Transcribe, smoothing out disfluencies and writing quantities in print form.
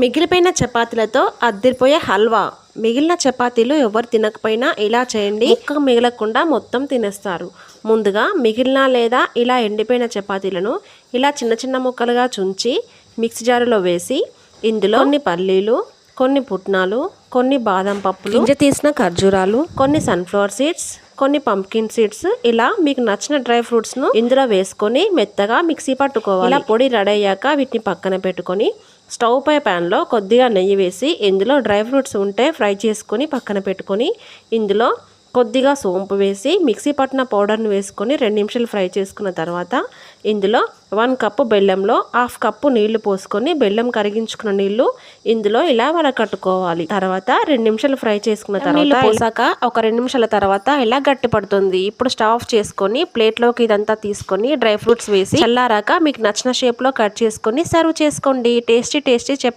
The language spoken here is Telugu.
మిగిలిపోయిన చపాతీలతో అద్దిరిపోయే హల్వా. మిగిలిన చపాతీలు ఎవరు తినకపోయినా ఇలా చేయండి, ముక్క మిగలకుండా మొత్తం తినేస్తారు. ముందుగా మిగిలిన లేదా ఇలా ఎండిపోయిన చపాతీలను ఇలా చిన్న చిన్న ముక్కలుగా చుంచి మిక్సీ జారులో వేసి ఇందులో కొన్ని పల్లీలు, కొన్ని పుట్నాలు, కొన్ని బాదం పప్పులు, గింజ తీసిన ఖర్జూరాలు, కొన్ని సన్ఫ్లవర్ సీడ్స్, కొన్ని పంప్కిన్ సీడ్స్, ఇలా మీకు నచ్చిన డ్రై ఫ్రూట్స్ను ఇందులో వేసుకొని మెత్తగా మిక్సీ పట్టుకోవాలి. ఇలా పొడి రెడీ అయ్యాక వీటిని పక్కన పెట్టుకొని స్టవ్ పై ప్యాన్లో కొద్దిగా నెయ్యి వేసి ఇందులో డ్రై ఫ్రూట్స్ ఉంటే ఫ్రై చేసుకొని పక్కన పెట్టుకొని ఇందులో కొద్దిగా సోంపు వేసి మిక్సీ పట్టిన పౌడర్ని వేసుకొని 2 నిమిషాలు ఫ్రై చేసుకున్న తర్వాత ఇందులో 1 కప్పు బెల్లంలో 1/2 కప్పు నీళ్లు పోసుకొని బెల్లం కరిగించుకున్న నీళ్లు ఇందులో ఇలా వడకట్టుకోవాలి. తర్వాత 2 నిమిషాలు ఫ్రై చేసుకున్న తర్వాత పోసాక ఒక 2 నిమిషాల తర్వాత ఇలా గట్టి పడుతుంది. ఇప్పుడు స్టవ్ ఆఫ్ చేసుకొని ప్లేట్లోకి ఇదంతా తీసుకొని డ్రై ఫ్రూట్స్ వేసి చల్లారాక మీకు నచ్చిన షేప్లో కట్ చేసుకొని సర్వ్ చేసుకోండి. టేస్టీ